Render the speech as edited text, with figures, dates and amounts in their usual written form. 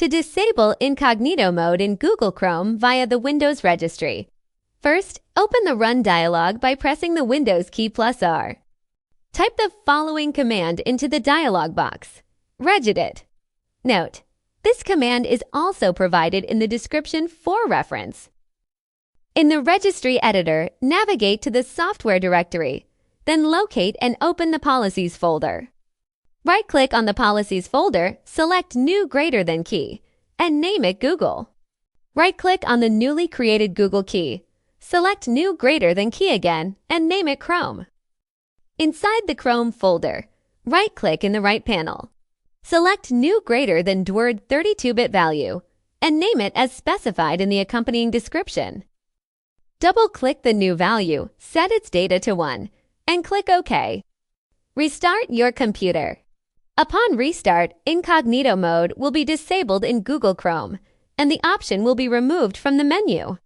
To disable Incognito mode in Google Chrome via the Windows Registry, first, open the Run dialog by pressing the Windows key +R. Type the following command into the dialog box: regedit. Note, this command is also provided in the description for reference. In the Registry editor, navigate to the Software directory, then locate and open the Policies folder. Right-click on the Policies folder, select New Greater Than key, and name it Google. Right-click on the newly created Google key, select New Greater Than key again, and name it Chrome. Inside the Chrome folder, right-click in the right panel. Select New Greater Than DWORD 32-bit value, and name it as specified in the accompanying description. Double-click the new value, set its data to 1, and click OK. Restart your computer. Upon restart, Incognito mode will be disabled in Google Chrome, and the option will be removed from the menu.